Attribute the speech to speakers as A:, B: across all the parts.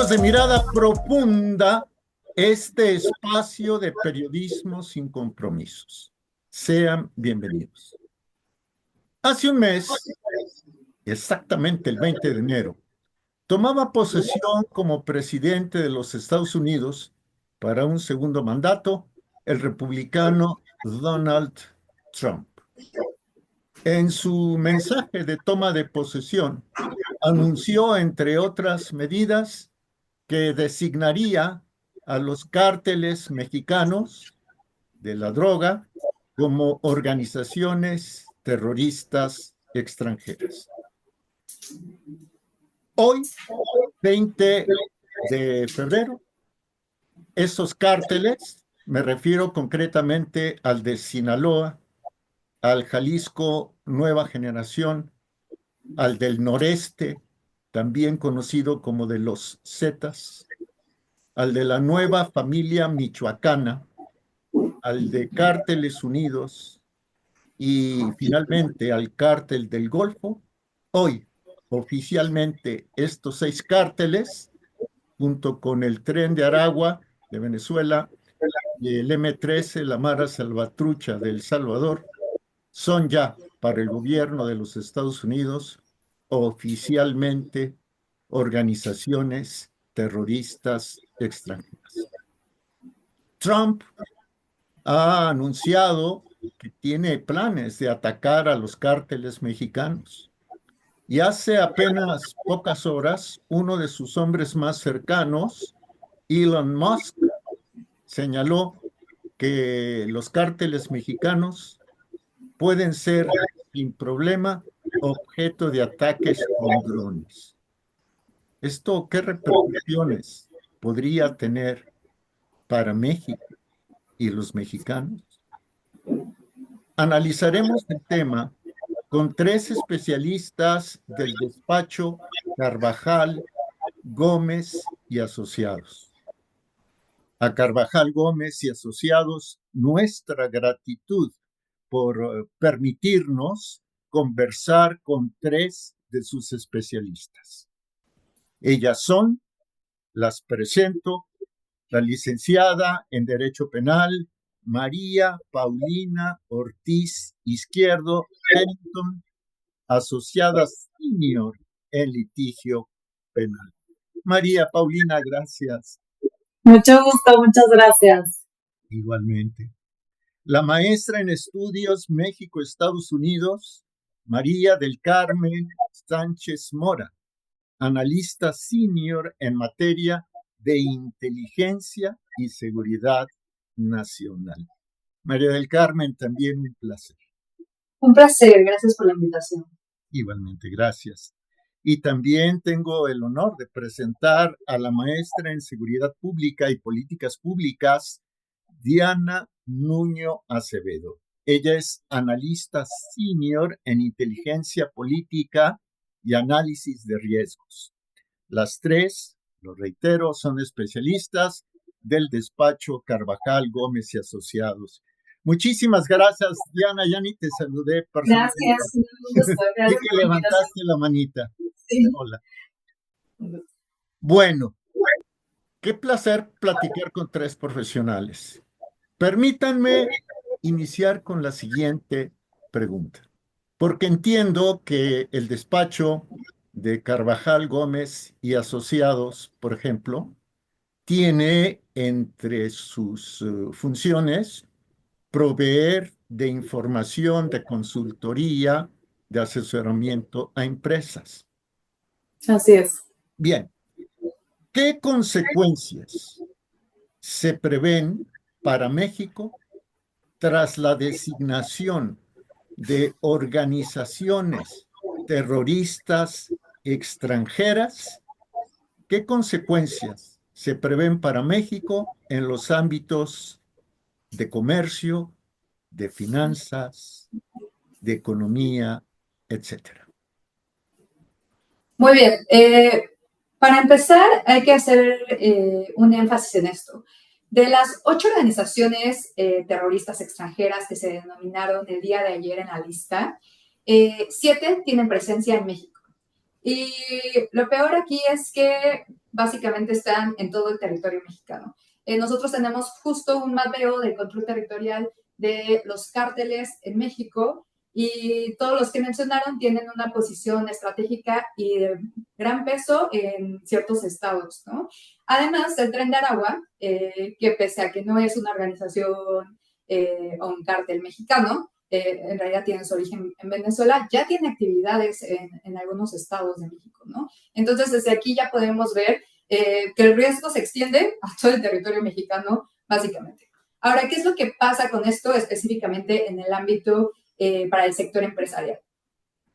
A: amigos de Mirada Profunda, este espacio de periodismo sin compromisos. Sean bienvenidos. Hace un mes, exactamente el 20 de enero, tomaba posesión como presidente de los Estados Unidos para un segundo mandato el republicano Donald Trump. En su mensaje de toma de posesión, anunció, entre otras medidas, que designaría a los cárteles mexicanos de la droga como organizaciones terroristas extranjeras. Hoy, 20 de febrero, esos cárteles, me refiero concretamente al de Sinaloa, al Jalisco Nueva Generación, al del Noreste, también conocido como de los Zetas, al de la Nueva Familia Michoacana, al de Cárteles Unidos y finalmente al Cártel del Golfo. Hoy, oficialmente, estos 6 cárteles, junto con el Tren de Aragua de Venezuela y el M-13, la Mara Salvatrucha de El Salvador, son ya para el gobierno de los Estados Unidos oficialmente organizaciones terroristas extranjeras. Trump ha anunciado que tiene planes de atacar a los cárteles mexicanos. Y hace apenas pocas horas, uno de sus hombres más cercanos, Elon Musk, señaló que los cárteles mexicanos pueden ser sin problema objeto de ataques con drones. ¿Esto qué repercusiones podría tener para México y los mexicanos? Analizaremos el tema con 3 especialistas del despacho Carvajal, Gómez y Asociados. A Carvajal, Gómez y Asociados, nuestra gratitud por permitirnos conversar con 3 de sus especialistas. Ellas son, las presento, la licenciada en Derecho Penal, María Paulina Ortiz Izquierdo Pennington, asociada senior en litigio penal. María Paulina, gracias.
B: Mucho gusto, muchas gracias.
A: Igualmente. La maestra en estudios México-Estados Unidos, María del Carmen Sánchez Mora, analista senior en materia de inteligencia y seguridad nacional. María del Carmen, también un placer.
B: Un placer, gracias por la invitación.
A: Igualmente, gracias. Y también tengo el honor de presentar a la maestra en Seguridad Pública y Políticas Públicas, Diana Nuño Acevedo. Ella es analista senior en inteligencia política y análisis de riesgos. Las 3, lo reitero, son especialistas del despacho Carvajal, Gómez y Asociados. Muchísimas gracias, Diana. Ya ni te saludé personalmente.
B: Gracias, un gusto.
A: Vi que levantaste la manita.
B: Sí.
A: Hola. Bueno, qué placer platicar con 3 profesionales. Permítanme iniciar con la siguiente pregunta, porque entiendo que el despacho de Carvajal, Gómez y Asociados, por ejemplo, tiene entre sus funciones proveer de información, de consultoría, de asesoramiento a empresas.
B: Así es.
A: Bien, ¿qué consecuencias se prevén para México tras la designación de organizaciones terroristas extranjeras? ¿Qué consecuencias se prevén para México en los ámbitos de comercio, de finanzas, de economía, etcétera?
B: Muy bien. Para empezar, hay que hacer un énfasis en esto. De las 8 organizaciones terroristas extranjeras que se denominaron el día de ayer en la lista, 7 tienen presencia en México. Y lo peor aquí es que básicamente están en todo el territorio mexicano. Nosotros tenemos justo un mapeo del control territorial de los cárteles en México y todos los que mencionaron tienen una posición estratégica y de gran peso en ciertos estados, ¿no? Además, el Tren de Aragua, que pese a que no es una organización o un cártel mexicano, en realidad tiene su origen en Venezuela, ya tiene actividades en algunos estados de México, ¿no? Entonces, desde aquí ya podemos ver que el riesgo se extiende a todo el territorio mexicano, básicamente. Ahora, ¿qué es lo que pasa con esto específicamente en el ámbito para el sector empresarial?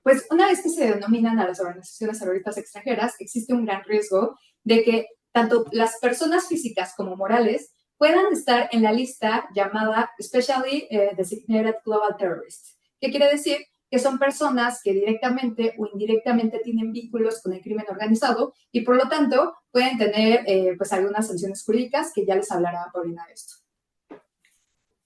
B: Pues una vez que se denominan a las organizaciones terroristas extranjeras, existe un gran riesgo de que tanto las personas físicas como morales puedan estar en la lista llamada Specially Designated Global Terrorists. ¿Qué quiere decir? Que son personas que directamente o indirectamente tienen vínculos con el crimen organizado y por lo tanto pueden tener pues algunas sanciones jurídicas que ya les hablará Paulina de esto.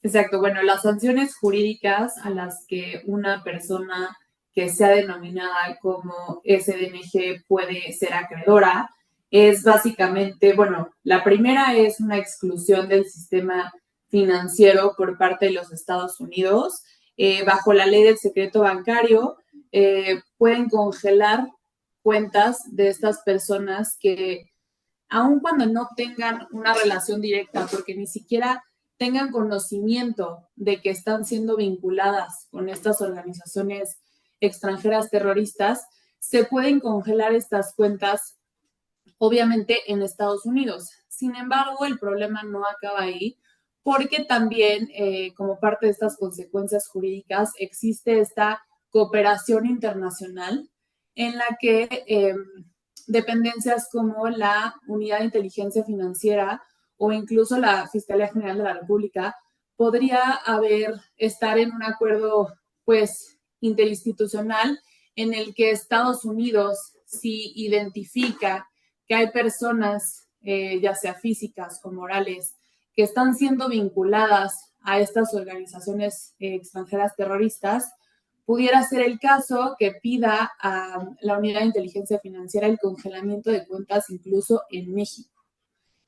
C: Exacto, bueno, las sanciones jurídicas a las que una persona que sea denominada como SDNG puede ser acreedora es básicamente, bueno, la primera es una exclusión del sistema financiero por parte de los Estados Unidos. Bajo la ley del secreto bancario, pueden congelar cuentas de estas personas que, aun cuando no tengan una relación directa, porque ni siquiera tengan conocimiento de que están siendo vinculadas con estas organizaciones extranjeras terroristas, se pueden congelar estas cuentas, obviamente, en Estados Unidos. Sin embargo, el problema no acaba ahí, porque también, como parte de estas consecuencias jurídicas, existe esta cooperación internacional en la que dependencias como la Unidad de Inteligencia Financiera o incluso la Fiscalía General de la República podría estar en un acuerdo, pues, interinstitucional en el que Estados Unidos, si identifica que hay personas, ya sea físicas o morales, que están siendo vinculadas a estas organizaciones extranjeras terroristas, pudiera ser el caso que pida a la Unidad de Inteligencia Financiera el congelamiento de cuentas incluso en México.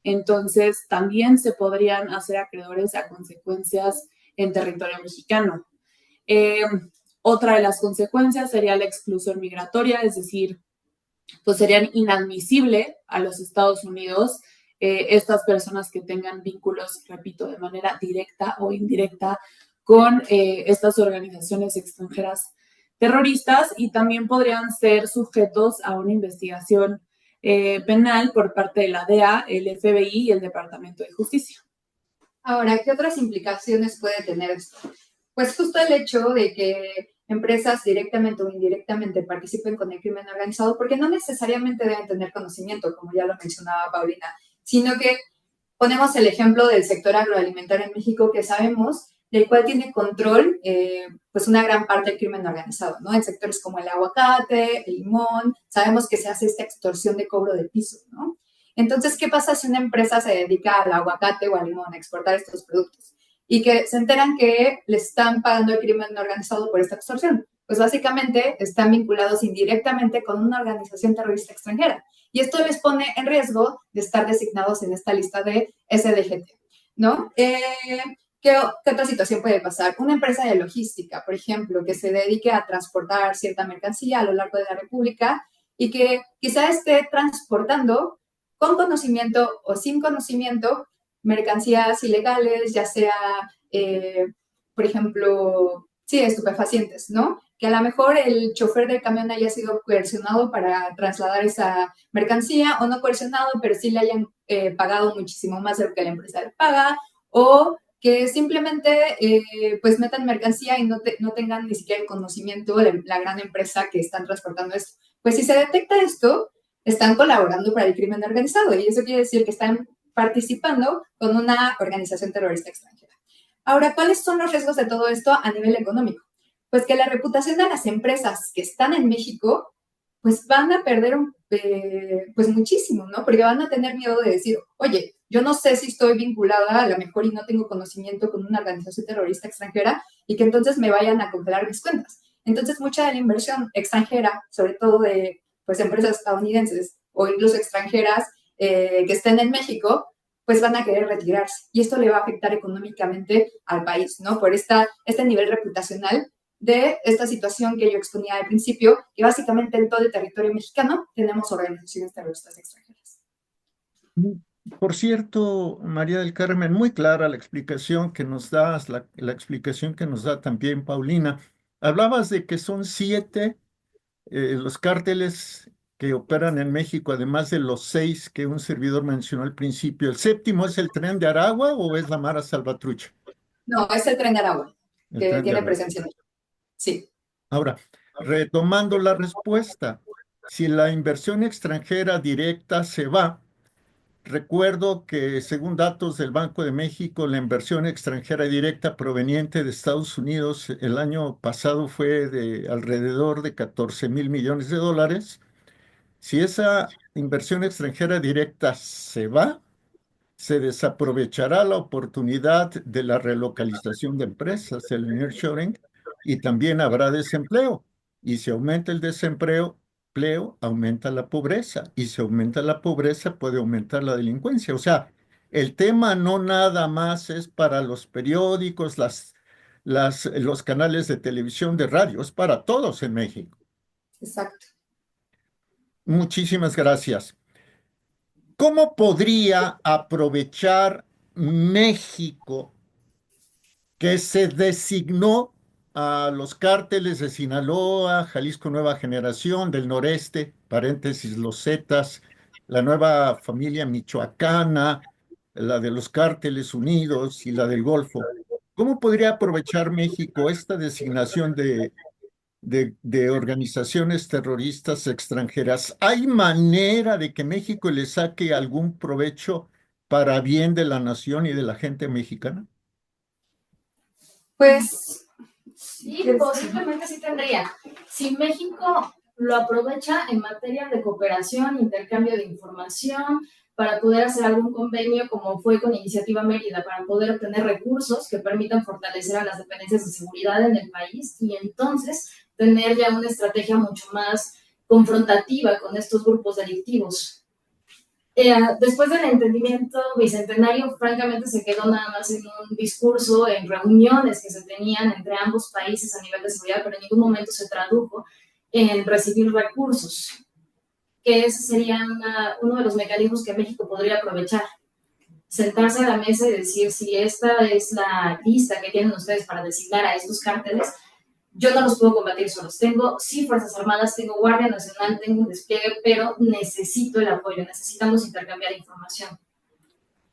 C: Entonces, también se podrían hacer acreedores a consecuencias en territorio mexicano. Otra de las consecuencias sería la exclusión migratoria, es decir, pues serían inadmisibles a los Estados Unidos estas personas que tengan vínculos, repito, de manera directa o indirecta con estas organizaciones extranjeras terroristas y también podrían ser sujetos a una investigación penal por parte de la DEA, el FBI y el Departamento de Justicia.
B: Ahora, ¿qué otras implicaciones puede tener esto? Pues justo el hecho de que empresas directamente o indirectamente participen con el crimen organizado, porque no necesariamente deben tener conocimiento, como ya lo mencionaba Paulina, sino que ponemos el ejemplo del sector agroalimentario en México, que sabemos del cual tiene control pues una gran parte del crimen organizado, ¿no? En sectores como el aguacate, el limón, sabemos que se hace esta extorsión de cobro de piso, ¿no? Entonces, ¿qué pasa si una empresa se dedica al aguacate o al limón, a exportar estos productos? Y que se enteran que le están pagando el crimen organizado por esta extorsión. Pues básicamente están vinculados indirectamente con una organización terrorista extranjera. Y esto les pone en riesgo de estar designados en esta lista de SDGT, ¿no? ¿Qué otra situación puede pasar? Una empresa de logística, por ejemplo, que se dedique a transportar cierta mercancía a lo largo de la República y que quizá esté transportando con conocimiento o sin conocimiento mercancías ilegales, ya sea, por ejemplo, sí, estupefacientes, ¿no? Que a lo mejor el chofer del camión haya sido coercionado para trasladar esa mercancía o no coercionado, pero sí le hayan pagado muchísimo más de lo que la empresa le paga, o que simplemente pues metan mercancía y no tengan ni siquiera el conocimiento de la gran empresa que están transportando esto. Pues si se detecta esto, están colaborando para el crimen organizado y eso quiere decir que están participando con una organización terrorista extranjera. Ahora, ¿cuáles son los riesgos de todo esto a nivel económico? Pues que la reputación de las empresas que están en México pues van a perder pues muchísimo, ¿no? Porque van a tener miedo de decir, oye, yo no sé si estoy vinculada a lo mejor y no tengo conocimiento con una organización terrorista extranjera y que entonces me vayan a congelar mis cuentas. Entonces, mucha de la inversión extranjera, sobre todo de pues empresas estadounidenses o incluso extranjeras, que estén en México, pues van a querer retirarse. Y esto le va a afectar económicamente al país, ¿no? Por este nivel reputacional de esta situación que yo exponía al principio, que básicamente en todo el territorio mexicano tenemos organizaciones terroristas extranjeras.
A: Por cierto, María del Carmen, muy clara la explicación que nos das, la explicación que nos da también Paulina. Hablabas de que son 7 los cárteles que operan en México, además de los 6 que un servidor mencionó al principio. ¿El séptimo es el Tren de Aragua o es la Mara Salvatrucha?
B: No, es el Tren de Aragua,
A: El
B: que
A: Tren de
B: tiene
A: Aragua.
B: presencia en México. Sí.
A: Ahora, retomando la respuesta, si la inversión extranjera directa se va, recuerdo que según datos del Banco de México, la inversión extranjera directa proveniente de Estados Unidos el año pasado fue de alrededor de 14,000 millones de dólares. Si esa inversión extranjera directa se va, se desaprovechará la oportunidad de la relocalización de empresas, el nearshoring, y también habrá desempleo. Y si aumenta el desempleo, aumenta la pobreza. Y si aumenta la pobreza, puede aumentar la delincuencia. O sea, el tema no nada más es para los periódicos, los canales de televisión, de radio, es para todos en México.
B: Exacto.
A: Muchísimas gracias. ¿Cómo podría aprovechar México que se designó a los cárteles de Sinaloa, Jalisco Nueva Generación, del Noreste, paréntesis, los Zetas, la nueva familia michoacana, la de los cárteles unidos y la del Golfo? ¿Cómo podría aprovechar México esta designación de organizaciones terroristas extranjeras? ¿Hay manera de que México le saque algún provecho para bien de la nación y de la gente mexicana?
B: Pues
D: sí, posiblemente sí tendría. Si México lo aprovecha en materia de cooperación, intercambio de información, para poder hacer algún convenio como fue con Iniciativa Mérida, para poder obtener recursos que permitan fortalecer a las dependencias de seguridad en el país y entonces tener ya una estrategia mucho más confrontativa con estos grupos delictivos. Después del entendimiento bicentenario, francamente se quedó nada más en un discurso, en reuniones que se tenían entre ambos países a nivel de seguridad, pero en ningún momento se tradujo en recibir recursos, que ese sería uno de los mecanismos que México podría aprovechar. Sentarse a la mesa y decir, si esta es la lista que tienen ustedes para designar a estos cárteles, yo no los puedo combatir solos. Tengo, sí, Fuerzas Armadas, tengo Guardia Nacional, tengo un despliegue, pero necesito el apoyo, necesitamos intercambiar información.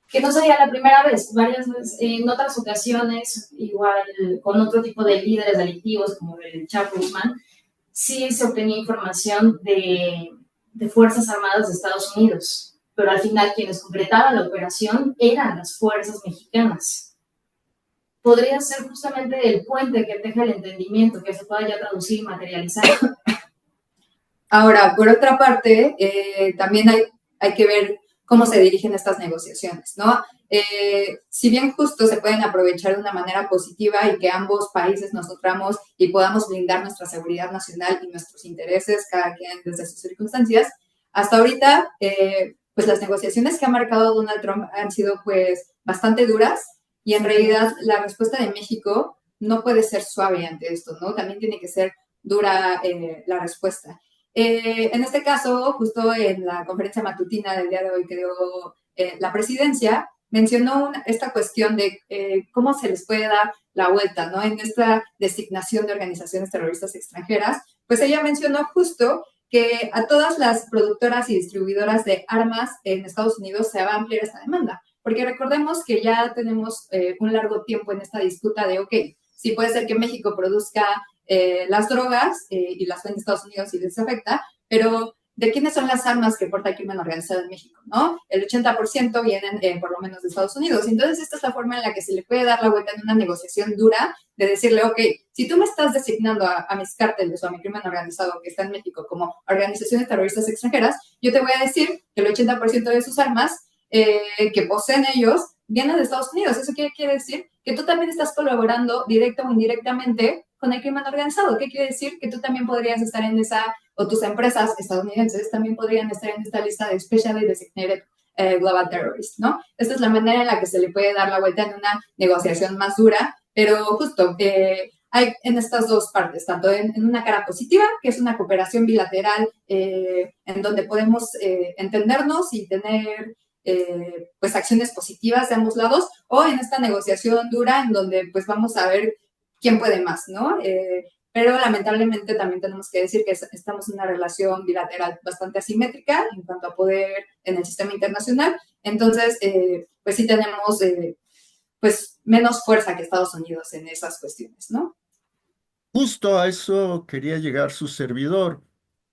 D: Que no sería la primera vez, varias veces, en otras ocasiones, igual con otro tipo de líderes delictivos, como el Chapo Guzmán, sí se obtenía información de Fuerzas Armadas de Estados Unidos, pero al final quienes concretaban la operación eran las fuerzas mexicanas. Podría ser justamente el puente que deja el entendimiento, que se pueda ya traducir y materializar.
B: Ahora, por otra parte, también hay que ver cómo se dirigen estas negociaciones, ¿no? Si bien justo se pueden aprovechar de una manera positiva y que ambos países nos nutramos y podamos blindar nuestra seguridad nacional y nuestros intereses, cada quien desde sus circunstancias, hasta ahorita, pues las negociaciones que ha marcado Donald Trump han sido pues bastante duras y en realidad la respuesta de México no puede ser suave ante esto, ¿no? También tiene que ser dura la respuesta. En este caso, justo en la conferencia matutina del día de hoy que dio la presidencia, mencionó esta cuestión de cómo se les puede dar la vuelta, ¿no? En esta designación de organizaciones terroristas extranjeras, pues ella mencionó justo que a todas las productoras y distribuidoras de armas en Estados Unidos se va a ampliar esta demanda, porque recordemos que ya tenemos un largo tiempo en esta disputa de, ok, sí puede ser que México produzca las drogas y las vende a Estados Unidos y les afecta, pero ¿de quiénes son las armas que porta el crimen organizado en México? ¿No? El 80% vienen por lo menos de Estados Unidos. Entonces, esta es la forma en la que se le puede dar la vuelta en una negociación dura de decirle, ok, si tú me estás designando a mis cárteles o a mi crimen organizado que está en México como organizaciones terroristas extranjeras, yo te voy a decir que el 80% de sus armas que poseen ellos vienen de Estados Unidos. ¿Eso qué quiere decir? Que tú también estás colaborando directa o indirectamente con el crimen organizado. ¿Qué quiere decir? Que tú también podrías estar en esa, o tus empresas estadounidenses también podrían estar en esta lista de Specially Designated global terrorist, ¿no? Esta es la manera en la que se le puede dar la vuelta en una negociación más dura, pero justo hay en estas dos partes, tanto en una cara positiva, que es una cooperación bilateral en donde podemos entendernos y tener pues acciones positivas de ambos lados, o en esta negociación dura en donde pues vamos a ver quién puede más, ¿no? Pero lamentablemente también tenemos que decir que estamos en una relación bilateral bastante asimétrica en cuanto a poder en el sistema internacional. Entonces, pues sí tenemos pues menos fuerza que Estados Unidos en esas cuestiones, ¿no?
A: Justo a eso quería llegar su servidor,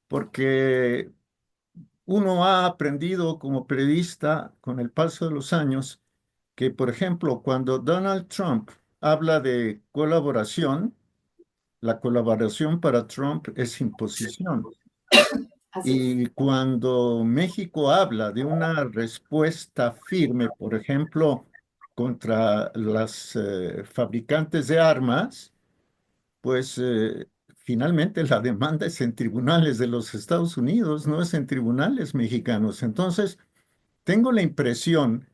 A: porque uno ha aprendido como periodista con el paso de los años que, por ejemplo, cuando Donald Trump habla de colaboración, la colaboración para Trump es imposición.
B: Así es.
A: Y cuando México habla de una respuesta firme, por ejemplo, contra las fabricantes de armas, pues finalmente la demanda es en tribunales de los Estados Unidos, no es en tribunales mexicanos. Entonces, tengo la impresión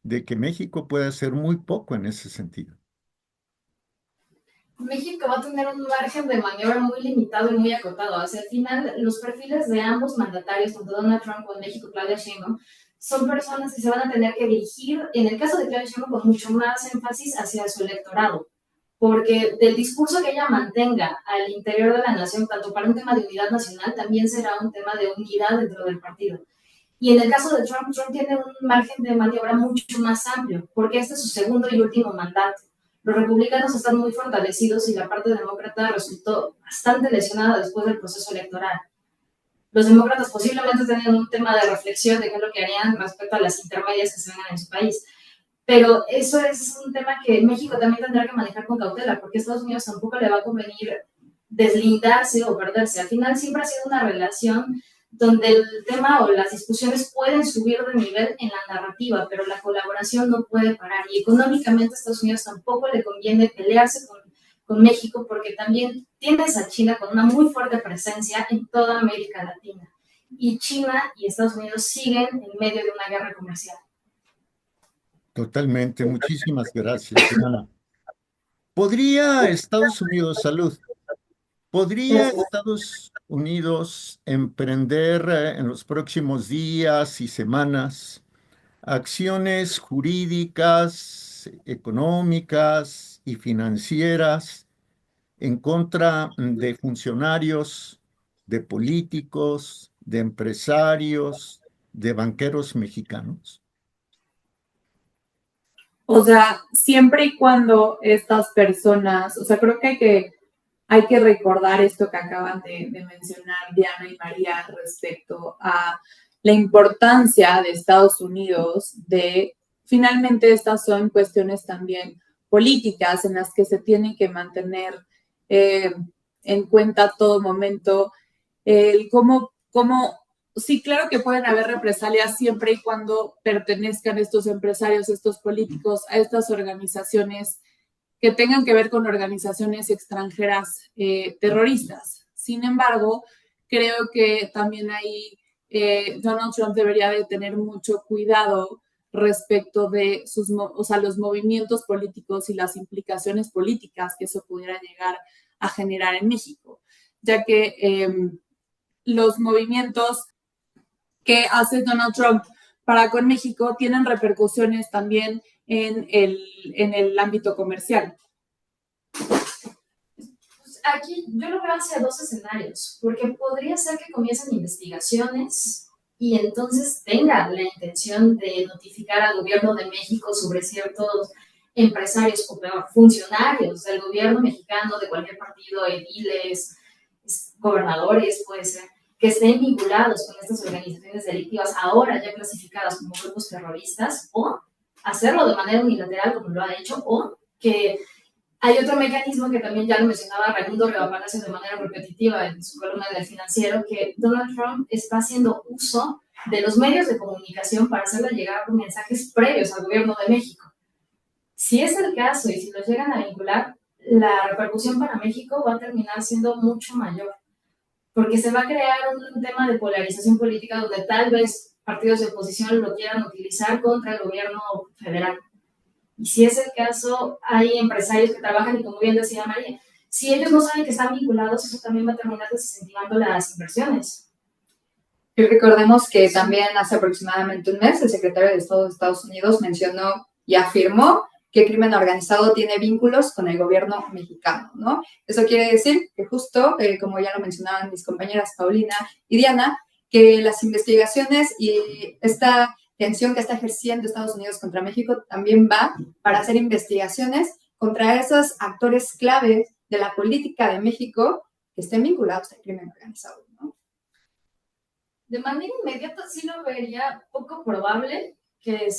A: de que México puede hacer muy poco en ese sentido.
D: México va a tener un margen de maniobra muy limitado y muy acotado. Hacia el final, los perfiles de ambos mandatarios, tanto Donald Trump como en México Claudia Sheinbaum, son personas que se van a tener que dirigir, en el caso de Claudia Sheinbaum, con mucho más énfasis hacia su electorado, porque del discurso que ella mantenga al interior de la nación, tanto para un tema de unidad nacional, también será un tema de unidad dentro del partido. Y en el caso de Trump, Trump tiene un margen de maniobra mucho más amplio, porque este es su segundo y último mandato. Los republicanos están muy fortalecidos y la parte demócrata resultó bastante lesionada después del proceso electoral. Los demócratas posiblemente tienen un tema de reflexión de qué es lo que harían respecto a las intermedias que se vengan en su país. Pero eso es un tema que México también tendrá que manejar con cautela, porque a Estados Unidos tampoco le va a convenir deslindarse o perderse. Al final siempre ha sido una relación donde el tema o las discusiones pueden subir de nivel en la narrativa, pero la colaboración no puede parar. Y económicamente a Estados Unidos tampoco le conviene pelearse con México, porque también tienes a China con una muy fuerte presencia en toda América Latina. Y China y Estados Unidos siguen en medio de una guerra comercial.
A: Totalmente. Muchísimas gracias, Diana. ¿Podría Estados Unidos, salud, podría Estados Unidos emprender en los próximos días y semanas acciones jurídicas, económicas y financieras en contra de funcionarios, de políticos, de empresarios, de banqueros mexicanos?
C: O sea, siempre y cuando estas personas, o sea, creo que hay que recordar esto que acaban de mencionar Diana y María respecto a la importancia de Estados Unidos de, finalmente estas son cuestiones también políticas en las que se tiene que mantener en cuenta todo momento el cómo sí, claro que pueden haber represalias siempre y cuando pertenezcan estos empresarios, estos políticos a estas organizaciones que tengan que ver con organizaciones extranjeras terroristas. Sin embargo, creo que también ahí Donald Trump debería de tener mucho cuidado respecto de los movimientos políticos y las implicaciones políticas que eso pudiera llegar a generar en México, ya que los movimientos que hace Donald Trump para con México tienen repercusiones también en el ámbito comercial.
D: Pues aquí yo lo veo hacia dos escenarios, porque podría ser que comiencen investigaciones y entonces tenga la intención de notificar al gobierno de México sobre ciertos empresarios o peor, funcionarios del gobierno mexicano, de cualquier partido, ediles, gobernadores, puede ser, que estén vinculados con estas organizaciones delictivas ahora ya clasificadas como grupos terroristas, o hacerlo de manera unilateral como lo ha hecho, o que hay otro mecanismo que también ya lo mencionaba Raimundo Rivappalacio de manera repetitiva en su columna del Financiero, que Donald Trump está haciendo uso de los medios de comunicación para hacerle llegar mensajes previos al gobierno de México. Si es el caso y si los llegan a vincular, la repercusión para México va a terminar siendo mucho mayor, porque se va a crear un tema de polarización política donde tal vez partidos de oposición lo quieran utilizar contra el gobierno federal. Y si es el caso, hay empresarios que trabajan, y como bien decía María, si ellos no saben que están vinculados, eso también va a terminar desincentivando las inversiones.
B: Y recordemos que también hace aproximadamente un mes el secretario de Estado de Estados Unidos mencionó y afirmó que el crimen organizado tiene vínculos con el gobierno mexicano, ¿no? Eso quiere decir que justo, como ya lo mencionaban mis compañeras Paulina y Diana, que las investigaciones y esta tensión que está ejerciendo Estados Unidos contra México también va para hacer investigaciones contra esos actores clave de la política de México que estén vinculados al crimen organizado, ¿no?
D: De manera inmediata sí lo vería poco probable que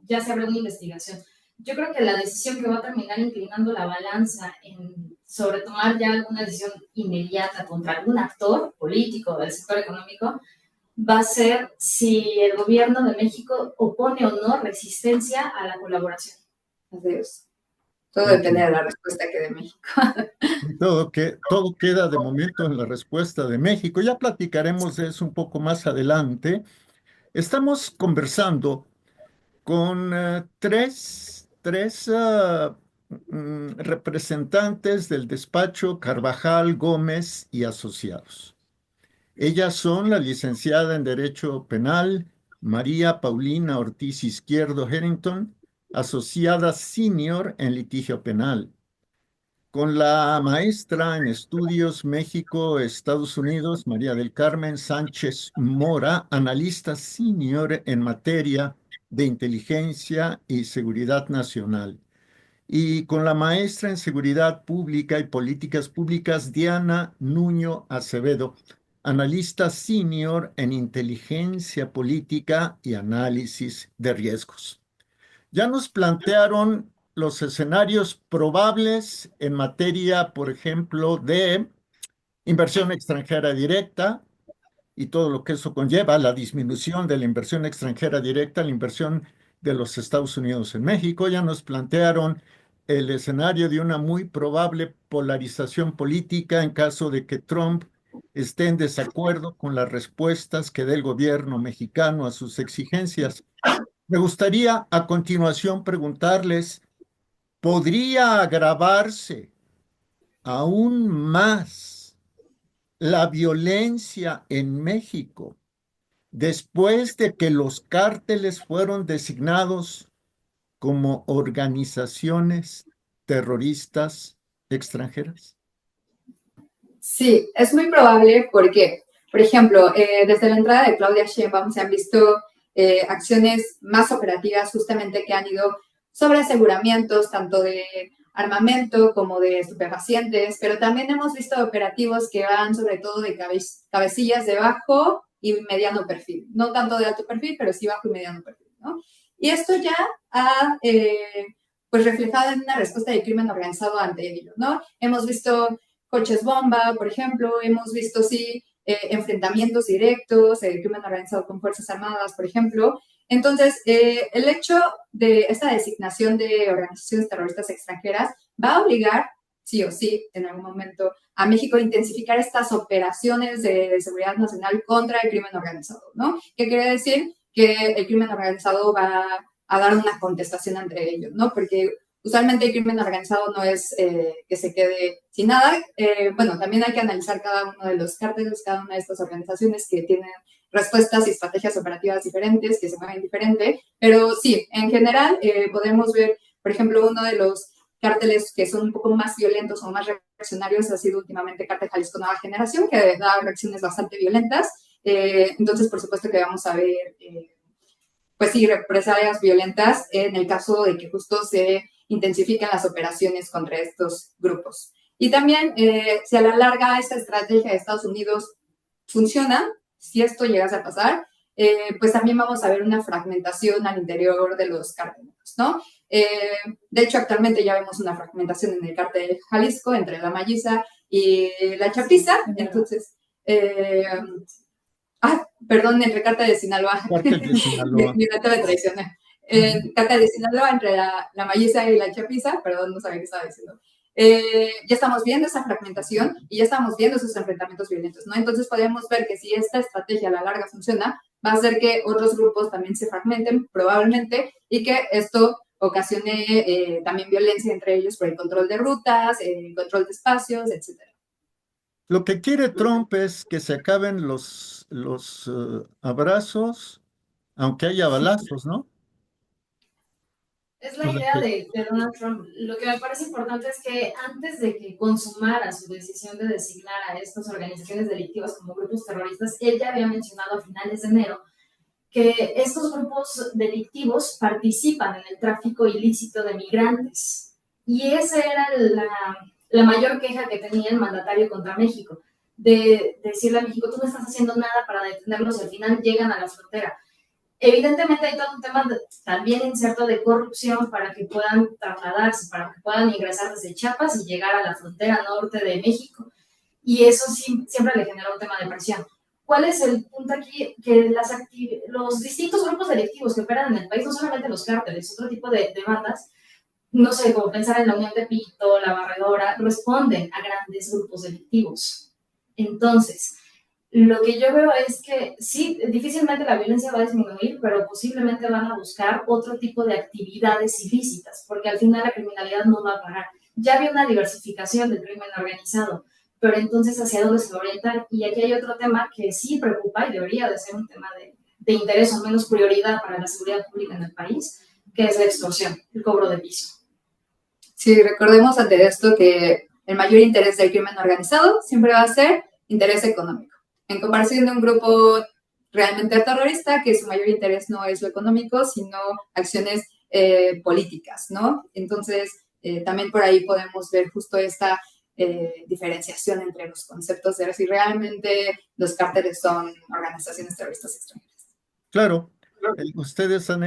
D: ya se abra una investigación. Yo creo que la decisión que va a terminar inclinando la balanza sobre tomar ya alguna decisión inmediata contra algún actor político del sector económico va a ser si el gobierno de México opone o no resistencia a la colaboración.
B: Adiós. Todo depende de la respuesta que dé México.
A: Todo queda de momento en la respuesta de México. Ya platicaremos de eso un poco más adelante. Estamos conversando con tres representantes del despacho Carvajal, Gómez y Asociados. Ellas son la licenciada en Derecho Penal, María Paulina Ortiz Izquierdo Harrington, asociada senior en litigio penal, con la maestra en Estudios México-Estados Unidos, María del Carmen Sánchez Mora, analista senior en materia de inteligencia y seguridad nacional, y con la maestra en Seguridad Pública y Políticas Públicas, Diana Nuño Acevedo, analista senior en inteligencia política y análisis de riesgos. Ya nos plantearon los escenarios probables en materia, por ejemplo, de inversión extranjera directa y todo lo que eso conlleva, la disminución de la inversión extranjera directa, la inversión de los Estados Unidos en México. Ya nos plantearon el escenario de una muy probable polarización política en caso de que Trump esté en desacuerdo con las respuestas que dé el gobierno mexicano a sus exigencias. Me gustaría a continuación preguntarles, ¿podría agravarse aún más la violencia en México después de que los cárteles fueron designados como organizaciones terroristas extranjeras?
B: Sí, es muy probable porque, por ejemplo, desde la entrada de Claudia Sheinbaum se han visto acciones más operativas justamente que han ido sobre aseguramientos tanto de armamento como de estupefacientes, pero también hemos visto operativos que van sobre todo de cabecillas de bajo y mediano perfil, no tanto de alto perfil, pero sí bajo y mediano perfil, ¿no? Y esto ya ha pues reflejado en una respuesta de crimen organizado ante ello, ¿no? Hemos visto coches bomba, por ejemplo, hemos visto, sí, enfrentamientos directos, el crimen organizado con Fuerzas Armadas, por ejemplo. Entonces, el hecho de esta designación de organizaciones terroristas extranjeras va a obligar, sí o sí, en algún momento, a México a intensificar estas operaciones de seguridad nacional contra el crimen organizado, ¿no? ¿Qué quiere decir? Que el crimen organizado va a dar una contestación entre ellos, ¿no? Porque usualmente el crimen organizado no es que se quede sin nada. Bueno, también hay que analizar cada uno de los cárteles, cada una de estas organizaciones que tienen respuestas y estrategias operativas diferentes, que se mueven diferente. Pero sí, en general podemos ver, por ejemplo, uno de los cárteles que son un poco más violentos o más reaccionarios ha sido últimamente Cártel Jalisco Nueva Generación, que da reacciones bastante violentas. Entonces, por supuesto que vamos a ver, pues sí, represalias violentas en el caso de que justo se intensifican las operaciones contra estos grupos. Y también, si a la larga esta estrategia de Estados Unidos funciona, si esto llegase a pasar, pues también vamos a ver una fragmentación al interior de los cárteles, ¿no? De hecho, actualmente ya vemos una fragmentación en el cártel de Jalisco entre la Malliza y la Chapiza. Entonces, perdón, entre cártel de Sinaloa.
A: Cártel de Sinaloa.
B: Mi reto de traicionar. Cártel de Sinaloa entre la Malliza y la Chapiza, perdón, no sabía qué estaba diciendo. Ya estamos viendo esa fragmentación y ya estamos viendo esos enfrentamientos violentos, ¿no? Entonces podemos ver que si esta estrategia a la larga funciona, va a hacer que otros grupos también se fragmenten, probablemente, y que esto ocasione también violencia entre ellos por el control de rutas, el control de espacios, etcétera.
A: Lo que quiere Trump es que se acaben los abrazos, aunque haya balazos, ¿no?
D: Es
A: O
D: la
A: sea,
D: idea de Donald Trump. Lo que me parece importante es que antes de que consumara su decisión de designar a estas organizaciones delictivas como grupos terroristas, él ya había mencionado a finales de enero que estos grupos delictivos participan en el tráfico ilícito de migrantes. Y esa era la mayor queja que tenía el mandatario contra México, de decirle a México, tú no estás haciendo nada para detenerlos y al final llegan a la frontera. Evidentemente hay todo un tema también incierto de corrupción para que puedan trasladarse, para que puedan ingresar desde Chiapas y llegar a la frontera norte de México. Y eso sí, siempre le genera un tema de presión. ¿Cuál es el punto aquí? Que los distintos grupos delictivos que operan en el país, no solamente los cárteles, otro tipo de bandas, no sé, como pensar en la Unión de Pito, la Barredora, responden a grandes grupos delictivos. Entonces, lo que yo veo es que sí, difícilmente la violencia va a disminuir, pero posiblemente van a buscar otro tipo de actividades ilícitas, porque al final la criminalidad no va a parar. Ya había una diversificación del crimen organizado, pero entonces hacia dónde se orientan. Y aquí hay otro tema que sí preocupa y debería de ser un tema de interés o menos prioridad para la seguridad pública en el país, que es la extorsión, el cobro de piso.
B: Sí, recordemos ante esto que el mayor interés del crimen organizado siempre va a ser interés económico. En comparación de un grupo realmente terrorista, que su mayor interés no es lo económico, sino acciones políticas, ¿no? Entonces, también por ahí podemos ver justo esta diferenciación entre los conceptos de si realmente los cárteles son organizaciones terroristas extranjeras.
A: claro, ustedes han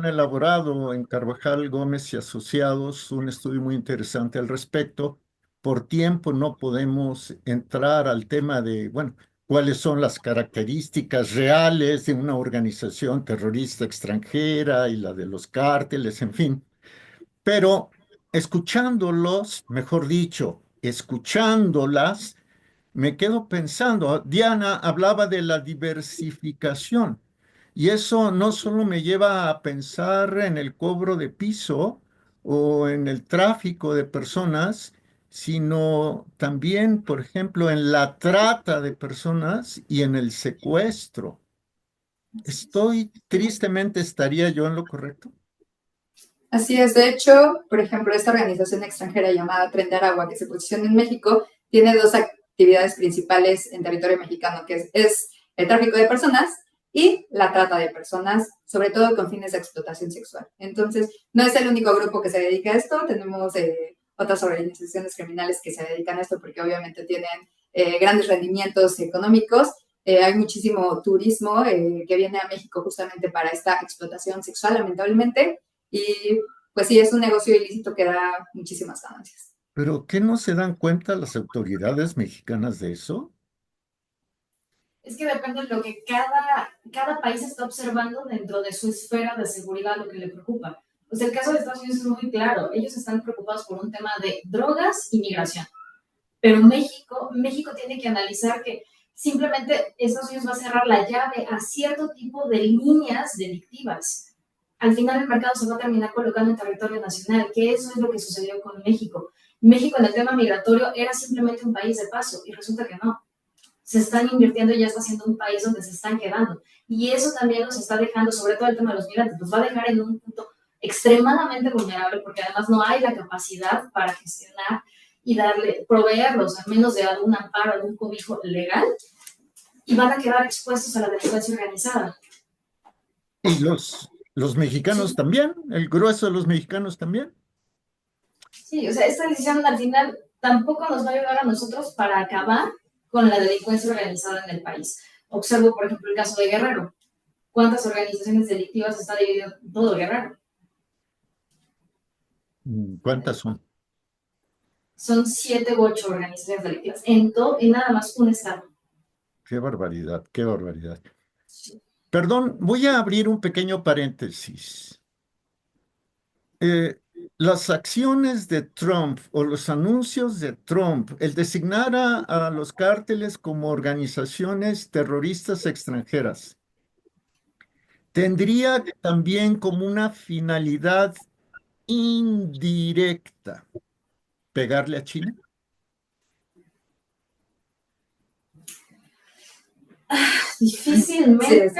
A: elaborado en Carvajal Gómez y Asociados un estudio muy interesante al respecto. Por tiempo no podemos entrar al tema de, bueno, cuáles son las características reales de una organización terrorista extranjera y la de los cárteles, en fin. Pero escuchándolos, mejor dicho, escuchándolas, me quedo pensando, Diana hablaba de la diversificación y eso no solo me lleva a pensar en el cobro de piso o en el tráfico de personas, sino también, por ejemplo, en la trata de personas y en el secuestro. Tristemente, ¿estaría yo en lo correcto?
B: Así es, de hecho, por ejemplo, esta organización extranjera llamada Tren de Aragua, que se posiciona en México, tiene dos actividades principales en territorio mexicano, que es el tráfico de personas y la trata de personas, sobre todo con fines de explotación sexual. Entonces, no es el único grupo que se dedica a esto, tenemos otras organizaciones criminales que se dedican a esto porque obviamente tienen grandes rendimientos económicos. Hay muchísimo turismo que viene a México justamente para esta explotación sexual, lamentablemente. Y pues sí, es un negocio ilícito que da muchísimas ganancias.
A: ¿Pero qué no se dan cuenta las autoridades mexicanas de eso?
D: Es que depende de lo que cada país está observando dentro de su esfera de seguridad, lo que le preocupa. Pues el caso de Estados Unidos es muy claro. Ellos están preocupados por un tema de drogas y migración. Pero México tiene que analizar que simplemente Estados Unidos va a cerrar la llave a cierto tipo de líneas delictivas. Al final el mercado se va a terminar colocando en territorio nacional, que eso es lo que sucedió con México. México en el tema migratorio era simplemente un país de paso y resulta que no. Se están invirtiendo y ya está siendo un país donde se están quedando. Y eso también los está dejando, sobre todo el tema de los migrantes, los va a dejar en un punto extremadamente vulnerable porque además no hay la capacidad para gestionar y proveerlos al menos de algún amparo, algún cobijo legal, y van a quedar expuestos a la delincuencia organizada.
A: Y los mexicanos
D: Sí.
A: también, el grueso de los mexicanos también.
D: Sí, o sea, esta decisión al final tampoco nos va a ayudar a nosotros para acabar con la delincuencia organizada en el país. Observo, por ejemplo, el caso de Guerrero. ¿Cuántas organizaciones delictivas está dividido todo Guerrero?
A: ¿Cuántas son?
D: Son 7 u 8 organizaciones delictivas en nada más un estado.
A: Qué barbaridad, qué barbaridad. Perdón, voy a abrir un pequeño paréntesis. Eh, las acciones de Trump o los anuncios de Trump, el designar a los cárteles como organizaciones terroristas extranjeras, tendría también como una finalidad indirecta pegarle a China.
D: Difícilmente,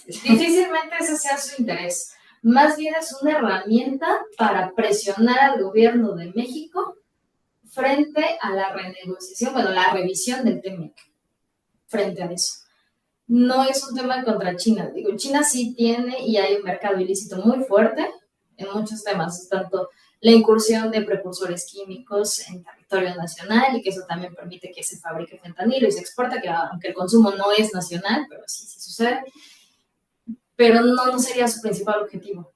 B: Sí.
D: difícilmente ese sea su interés. Más bien es una herramienta para presionar al gobierno de México frente a la renegociación, bueno, la revisión del TEMEC, frente a eso. No es un tema contra China. Digo, China sí tiene y hay un mercado ilícito muy fuerte en muchos temas, tanto la incursión de precursores químicos en territorio nacional y que eso también permite que se fabrique fentanilo y se exporta, que aunque el consumo no es nacional, pero sí, sí sucede, pero no sería su principal objetivo.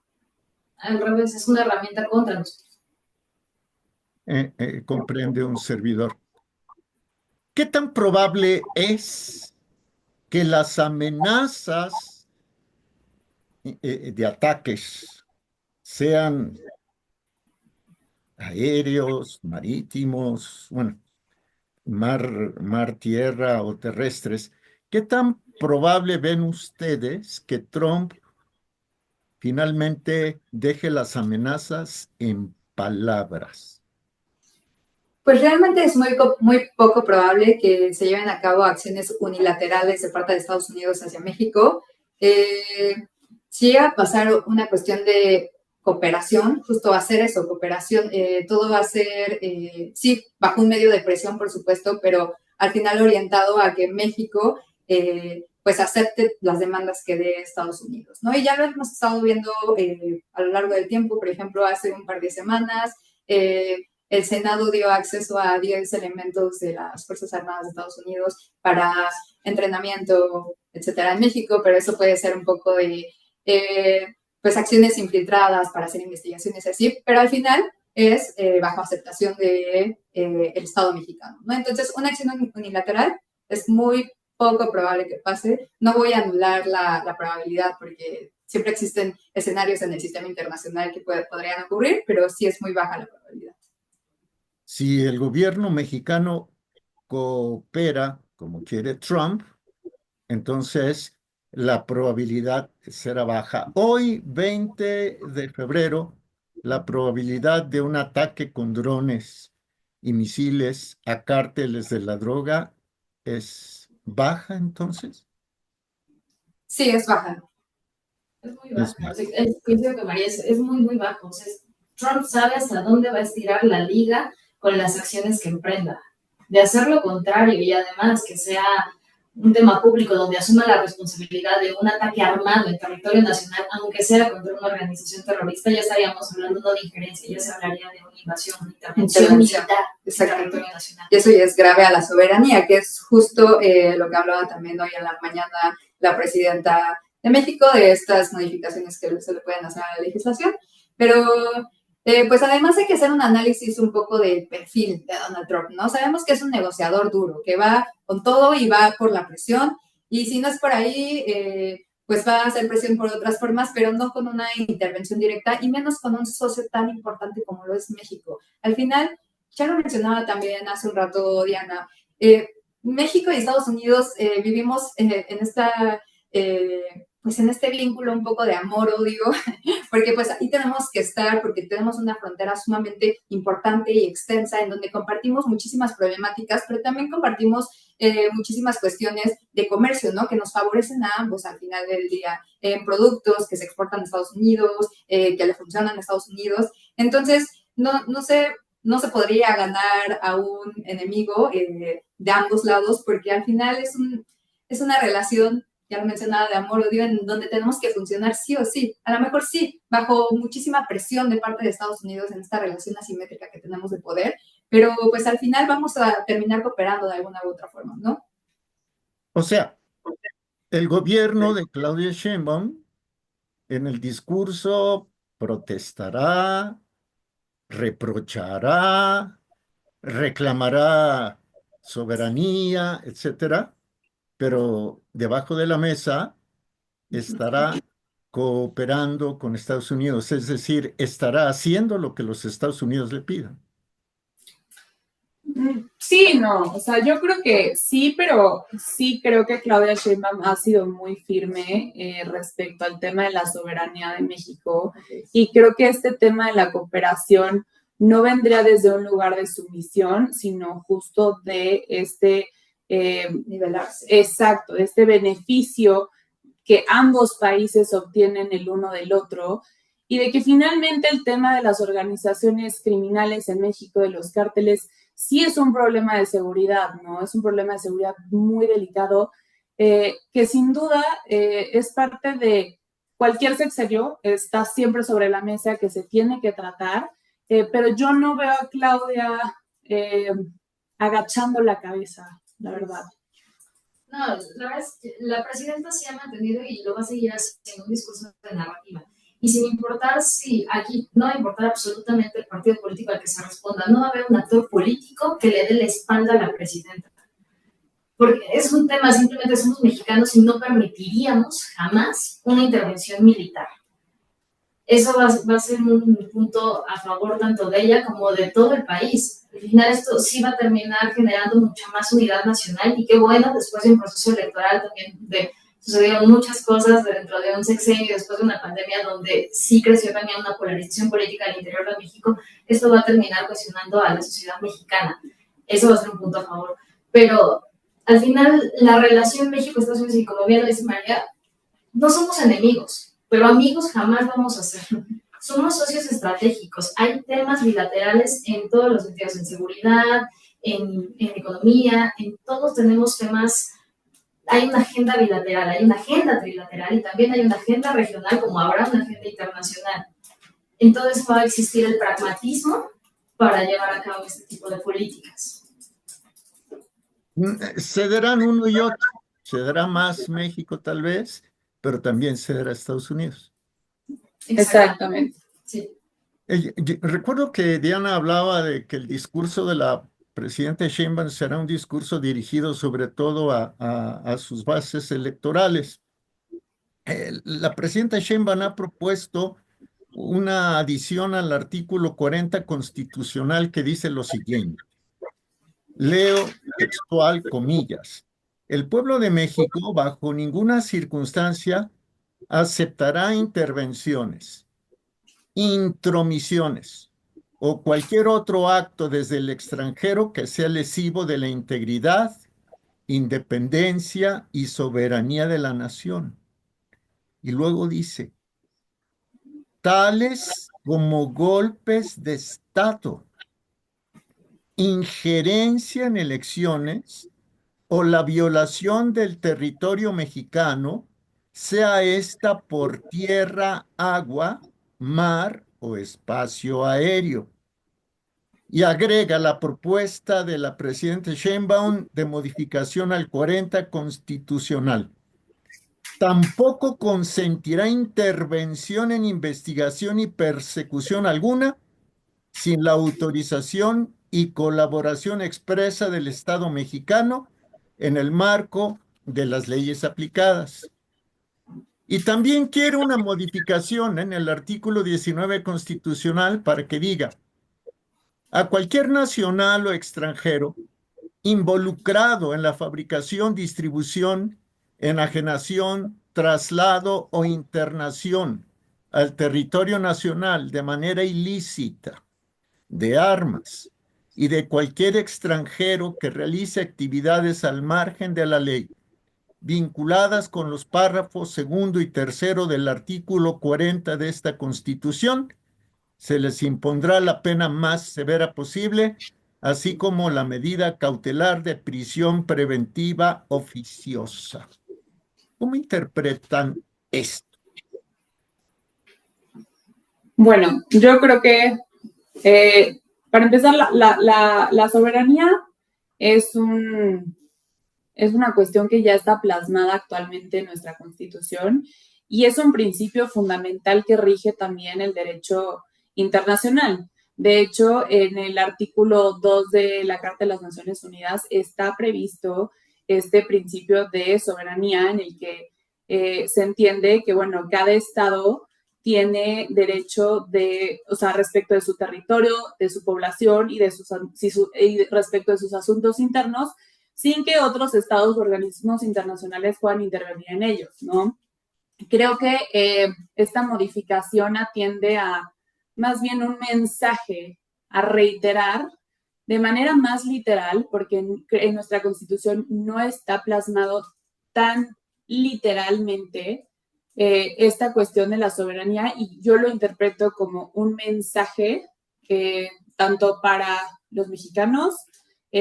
D: Al revés, es una herramienta contra nosotros.
A: Comprende un servidor. ¿Qué tan probable es que las amenazas de ataques, sean aéreos, marítimos, bueno, mar, tierra o terrestres, qué tan probable ven ustedes que Trump finalmente deje las amenazas en palabras?
B: Pues realmente es muy poco probable que se lleven a cabo acciones unilaterales de parte de Estados Unidos hacia México. Si llega a pasar una cuestión de cooperación, justo va a ser eso, cooperación, todo va a ser, sí, bajo un medio de presión, por supuesto, pero al final orientado a que México pues acepte las demandas que dé Estados Unidos, ¿no? Y ya lo hemos estado viendo a lo largo del tiempo, por ejemplo, hace un par de semanas, el Senado dio acceso a 10 elementos de las Fuerzas Armadas de Estados Unidos para entrenamiento, etcétera, en México, pero eso puede ser un poco de pues acciones infiltradas para hacer investigaciones así, pero al final es bajo aceptación de el Estado mexicano, ¿no? Entonces, una acción unilateral es muy poco probable que pase. No voy a anular la probabilidad porque siempre existen escenarios en el sistema internacional que podrían ocurrir, pero sí es muy baja la probabilidad.
A: Si el gobierno mexicano coopera como quiere Trump, entonces la probabilidad será baja. Hoy, 20 de febrero, la probabilidad de un ataque con drones y misiles a cárteles de la droga es baja, entonces.
B: Sí, es baja.
D: Es muy
A: Es
D: bajo. O
A: baja.
D: sea, el juicio que María es muy, muy bajo. O sea, Trump sabe hasta dónde va a estirar la liga con las acciones que emprenda. De hacer lo contrario y además que sea un tema público donde asuma la responsabilidad de un ataque armado en territorio nacional, aunque sea contra una organización terrorista, ya estaríamos hablando no de injerencia, ya se hablaría de una invasión, una intervención militar en territorio nacional.
B: Y eso ya es grave a la soberanía, que es justo lo que hablaba también hoy en la mañana la presidenta de México, de estas modificaciones que se le pueden hacer a la legislación. Pero pues además hay que hacer un análisis un poco del perfil de Donald Trump, ¿no? Sabemos que es un negociador duro, que va con todo y va por la presión, y si no es por ahí, pues va a hacer presión por otras formas, pero no con una intervención directa y menos con un socio tan importante como lo es México. Al final, ya lo mencionaba también hace un rato Diana, México y Estados Unidos vivimos en esta... pues en este vínculo un poco de amor-odio, porque pues ahí tenemos que estar, porque tenemos una frontera sumamente importante y extensa en donde compartimos muchísimas problemáticas, pero también compartimos muchísimas cuestiones de comercio, ¿no? Que nos favorecen a ambos al final del día, productos que se exportan a Estados Unidos, que le funcionan a Estados Unidos. Entonces, no se podría ganar a un enemigo de ambos lados, porque al final es una relación, ya lo mencionaba, de amor-odio, en donde tenemos que funcionar sí o sí. A lo mejor sí, bajo muchísima presión de parte de Estados Unidos en esta relación asimétrica que tenemos de poder, pero pues al final vamos a terminar cooperando de alguna u otra forma, ¿no?
A: O sea, el gobierno de Claudia Sheinbaum en el discurso protestará, reprochará, reclamará soberanía, etcétera, pero debajo de la mesa estará cooperando con Estados Unidos, es decir, estará haciendo lo que los Estados Unidos le pidan.
C: Sí, no, o sea, yo creo que sí, pero sí creo que Claudia Sheinbaum ha sido muy firme respecto al tema de la soberanía de México y creo que este tema de la cooperación no vendría desde un lugar de sumisión, sino justo de
B: Nivelarse.
C: exacto, de este beneficio que ambos países obtienen el uno del otro y de que finalmente el tema de las organizaciones criminales en México, de los cárteles, sí es un problema de seguridad, ¿no? Es un problema de seguridad muy delicado, que sin duda es parte de cualquier sexenio, está siempre sobre la mesa que se tiene que tratar, pero yo no veo a Claudia eh, agachando la cabeza, la verdad.
D: No, la verdad es que la presidenta se ha mantenido y lo va a seguir haciendo un discurso de narrativa. Y sin importar si aquí no va a importar absolutamente el partido político al que se responda, no va a haber un actor político que le dé la espalda a la presidenta. Porque es un tema, simplemente somos mexicanos y no permitiríamos jamás una intervención militar. Eso va a ser un punto a favor tanto de ella como de todo el país. Al final esto sí va a terminar generando mucha más unidad nacional y qué bueno, después de un proceso electoral también sucedieron muchas cosas dentro de un sexenio, después de una pandemia donde sí creció también una polarización política al interior de México, esto va a terminar cuestionando a la sociedad mexicana. Eso va a ser un punto a favor. Pero al final la relación México-Estados Unidos, y como bien lo dice María, no somos enemigos, pero amigos jamás vamos a ser. Somos socios estratégicos. Hay temas bilaterales en todos los sentidos, en seguridad, en economía, en todos tenemos temas. Hay una agenda bilateral, hay una agenda trilateral y también hay una agenda regional, como habrá una agenda internacional. Entonces va a existir el pragmatismo para llevar a cabo este tipo de políticas.
A: Cederán uno y otro. Cederá más México tal vez, pero también cederá Estados Unidos.
C: Exactamente.
D: Sí.
A: Recuerdo que Diana hablaba de que el discurso de la presidenta Sheinbaum será un discurso dirigido sobre todo a sus bases electorales. La presidenta Sheinbaum ha propuesto una adición al artículo 40 constitucional que dice lo siguiente. Leo textual, comillas. El pueblo de México, bajo ninguna circunstancia, aceptará intervenciones, intromisiones o cualquier otro acto desde el extranjero que sea lesivo de la integridad, independencia y soberanía de la nación. Y luego dice, tales como golpes de Estado, injerencia en elecciones o la violación del territorio mexicano, sea esta por tierra, agua, mar o espacio aéreo. Y agrega la propuesta de la presidenta Sheinbaum de modificación al 40 constitucional. Tampoco consentirá intervención en investigación y persecución alguna sin la autorización y colaboración expresa del Estado mexicano en el marco de las leyes aplicadas. Y también quiere una modificación en el artículo 19 constitucional para que diga, a cualquier nacional o extranjero involucrado en la fabricación, distribución, enajenación, traslado o internación al territorio nacional de manera ilícita de armas y de cualquier extranjero que realice actividades al margen de la ley, vinculadas con los párrafos segundo y tercero del artículo 40 de esta Constitución, se les impondrá la pena más severa posible, así como la medida cautelar de prisión preventiva oficiosa. ¿Cómo interpretan esto?
C: Bueno, yo creo que para empezar, la soberanía es una cuestión que ya está plasmada actualmente en nuestra Constitución y es un principio fundamental que rige también el derecho internacional. De hecho, en el artículo 2 de la Carta de las Naciones Unidas está previsto este principio de soberanía en el que se entiende que, bueno, cada estado tiene derecho respecto de su territorio, de su población y respecto de sus asuntos internos, sin que otros estados o organismos internacionales puedan intervenir en ellos, ¿no? Creo que esta modificación atiende a más bien un mensaje a reiterar de manera más literal, porque en nuestra Constitución no está plasmado tan literalmente esta cuestión de la soberanía, y yo lo interpreto como un mensaje tanto para los mexicanos,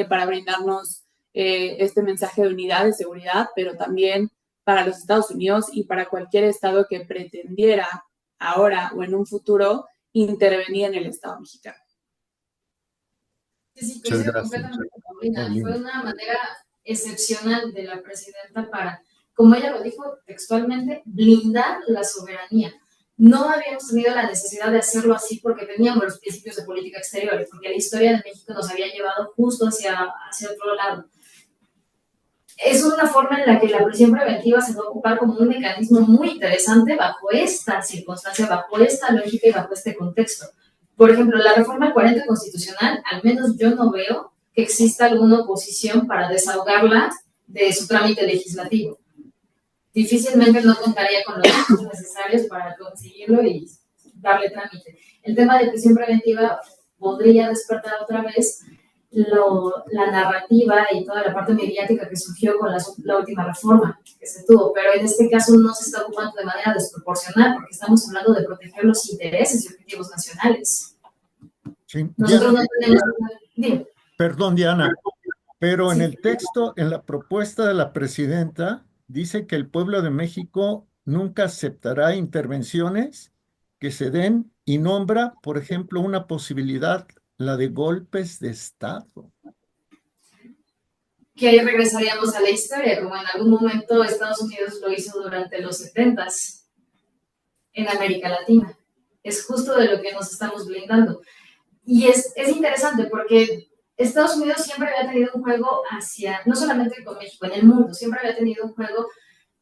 C: para brindarnos este mensaje de unidad, de seguridad, pero también para los Estados Unidos y para cualquier estado que pretendiera ahora o en un futuro intervenir en el Estado mexicano.
D: Sí, coincido completamente con Paulina. Fue una manera excepcional de la presidenta para, como ella lo dijo textualmente, blindar la soberanía. No habíamos tenido la necesidad de hacerlo así porque teníamos los principios de política exterior, porque la historia de México nos había llevado justo hacia otro lado. Es una forma en la que la prisión preventiva se va a ocupar como un mecanismo muy interesante bajo esta circunstancia, bajo esta lógica y bajo este contexto. Por ejemplo, la reforma 40 constitucional, al menos yo no veo que exista alguna oposición para desahogarla de su trámite legislativo. Difícilmente no contaría con los recursos necesarios para conseguirlo y darle trámite. El tema de prisión preventiva podría despertar otra vez la narrativa y toda la parte mediática que surgió con la última reforma que se tuvo, pero en este caso no se está ocupando de manera desproporcional porque estamos hablando de proteger los intereses y objetivos nacionales.
A: Sí.
D: Nosotros
A: Diana,
D: no tenemos... Dime.
A: Perdón, Diana, pero en el texto, en la propuesta de la presidenta, dice que el pueblo de México nunca aceptará intervenciones que se den y nombra, por ejemplo, una posibilidad, la de golpes de Estado.
D: Que ahí regresaríamos a la historia, como en algún momento Estados Unidos lo hizo durante los 70s en América Latina. Es justo de lo que nos estamos blindando. Y es interesante porque Estados Unidos siempre había tenido un juego hacia, no solamente con México, en el mundo, siempre había tenido un juego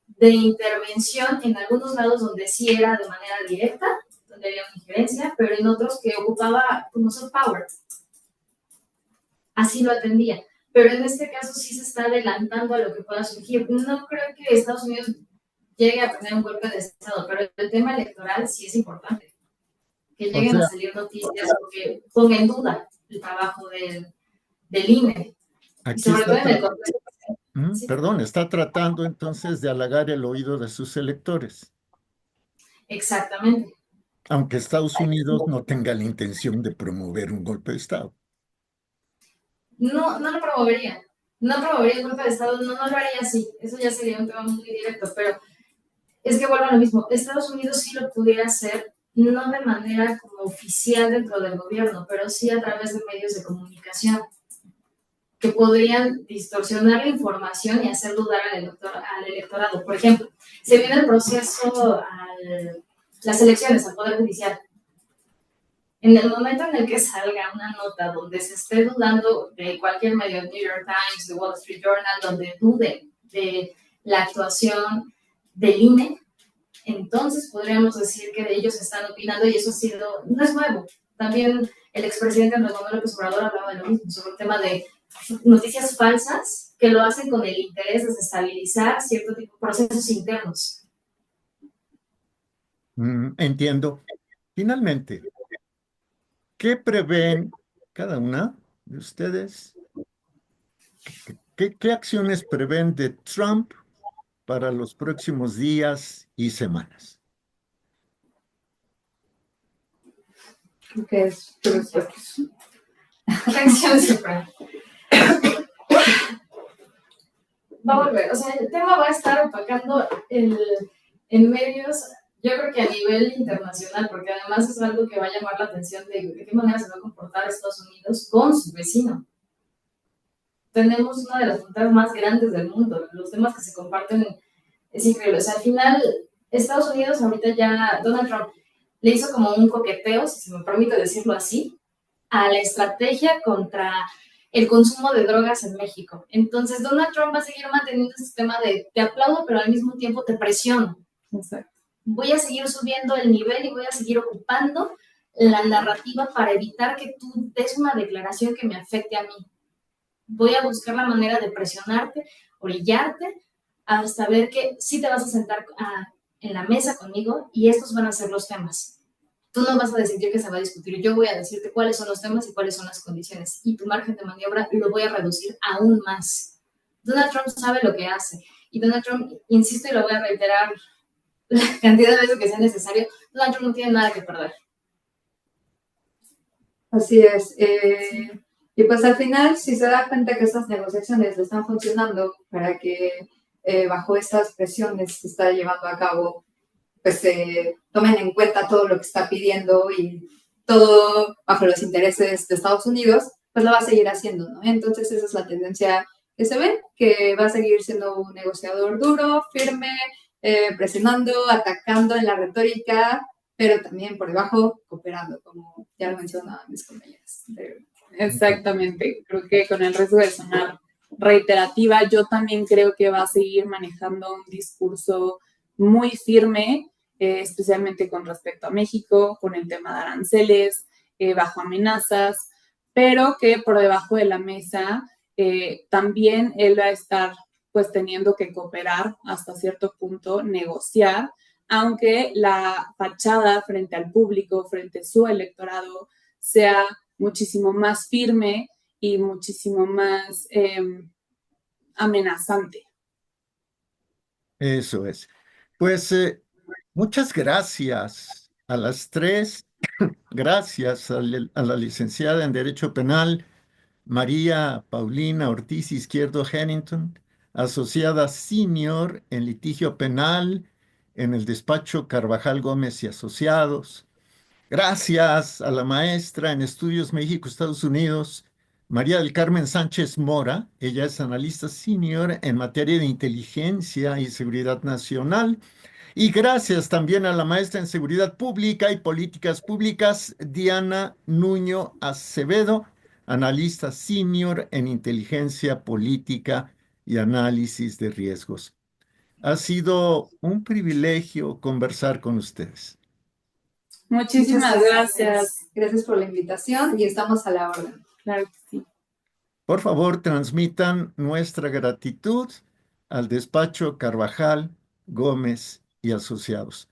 D: de intervención en algunos lados donde sí era de manera directa, donde había una injerencia, pero en otros que ocupaba como soft power. Así lo atendía. Pero en este caso sí se está adelantando a lo que pueda surgir. No creo que Estados Unidos llegue a tener un golpe de Estado, pero el tema electoral sí es importante. Que lleguen a salir noticias porque ponga en duda el trabajo del INE.
A: Aquí
D: y sobre todo en el contexto.
A: Sí. Perdón, está tratando entonces de halagar el oído de sus electores.
D: Exactamente.
A: Aunque Estados Unidos no tenga la intención de promover un golpe de Estado.
D: No lo promovería. No promovería el golpe de Estado, no lo haría así. Eso ya sería un tema muy directo, pero es que vuelvo a lo mismo. Estados Unidos sí lo pudiera hacer, no de manera como oficial dentro del gobierno, pero sí a través de medios de comunicación que podrían distorsionar la información y hacer dudar al electorado. Por ejemplo, se viene el proceso las elecciones al Poder Judicial. En el momento en el que salga una nota donde se esté dudando de cualquier medio, New York Times, The Wall Street Journal, donde dude de la actuación del INE, entonces podríamos decir que de ellos están opinando y eso no es nuevo. También el expresidente Andrés Manuel López Obrador hablaba de lo mismo, sobre el tema de noticias falsas que lo hacen con el interés de desestabilizar cierto tipo de procesos internos.
A: Entiendo. Finalmente, ¿qué prevén cada una de ustedes? ¿Qué acciones prevén de Trump para los próximos días y semanas?
B: ¿Qué es tu respuesta?
D: Reacción siempre. Va a volver, o sea, el tema va a estar opacando en medios, yo creo que a nivel internacional, porque además es algo que va a llamar la atención de qué manera se va a comportar Estados Unidos con su vecino. Tenemos una de las fronteras más grandes del mundo, los temas que se comparten es increíble. O sea, al final, Estados Unidos ahorita ya, Donald Trump le hizo como un coqueteo, si se me permite decirlo así, a la estrategia contra el consumo de drogas en México. Entonces, Donald Trump va a seguir manteniendo ese sistema de te aplaudo, pero al mismo tiempo te presiono.
C: Exacto.
D: voy a seguir subiendo el nivel y voy a seguir ocupando la narrativa para evitar que tú des una declaración que me afecte a mí. Voy a buscar la manera de presionarte, orillarte, hasta ver que sí te vas a sentar en la mesa conmigo y estos van a ser los temas. Tú no vas a decidir que se va a discutir, yo voy a decirte cuáles son los temas y cuáles son las condiciones y tu margen de maniobra lo voy a reducir aún más. Donald Trump sabe lo que hace y Donald Trump, insisto y lo voy a reiterar la cantidad de veces que sea necesario, Donald Trump no tiene nada que perder.
B: Así es. Y pues al final, si se da cuenta que estas negociaciones le están funcionando para que bajo estas presiones que está llevando a cabo, pues tomen en cuenta todo lo que está pidiendo y todo bajo los intereses de Estados Unidos, pues lo va a seguir haciendo, ¿no? Entonces esa es la tendencia que se ve, que va a seguir siendo un negociador duro, firme, presionando, atacando en la retórica, pero también por debajo cooperando, como ya lo mencionaban mis compañeras.
C: Exactamente, creo que con el riesgo de sonar reiterativa, yo también creo que va a seguir manejando un discurso muy firme, especialmente con respecto a México, con el tema de aranceles, bajo amenazas, pero que por debajo de la mesa también él va a estar pues teniendo que cooperar hasta cierto punto, negociar, aunque la fachada frente al público, frente a su electorado, sea muchísimo más firme y muchísimo más amenazante.
A: Eso es. Pues muchas gracias a las tres. Gracias a la licenciada en Derecho Penal, María Paulina Ortiz Izquierdo Hennington, asociada senior en litigio penal en el despacho Carvajal Gómez y Asociados. Gracias a la maestra en Estudios México-Estados Unidos, María del Carmen Sánchez Mora. Ella es analista senior en materia de inteligencia y seguridad nacional. Y gracias también a la maestra en Seguridad Pública y Políticas Públicas, Diana Nuño Acevedo, analista senior en inteligencia política y análisis de riesgos. Ha sido un privilegio conversar con ustedes.
C: Muchísimas gracias.
B: Gracias por la invitación y estamos a la orden.
C: Claro que sí.
A: Por favor, transmitan nuestra gratitud al despacho Carvajal, Gómez y Asociados.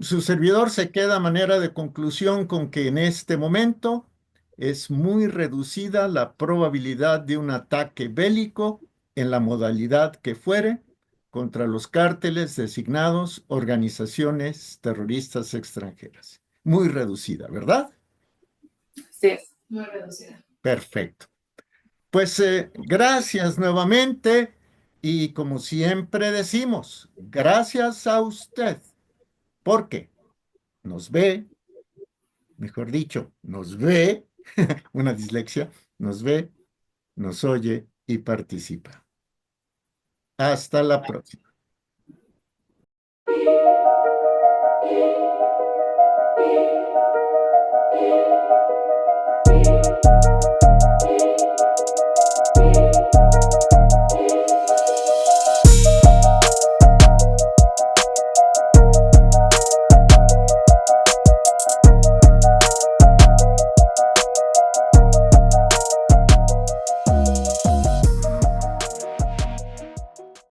A: Su servidor se queda a manera de conclusión con que en este momento es muy reducida la probabilidad de un ataque bélico en la modalidad que fuere contra los cárteles designados organizaciones terroristas extranjeras. Muy reducida, ¿verdad?
C: Sí.
D: Muy reducida.
A: Perfecto. Pues gracias nuevamente y como siempre decimos, gracias a usted, porque nos ve, mejor dicho, nos ve, una dislexia, nos ve, nos oye y participa. Hasta la próxima.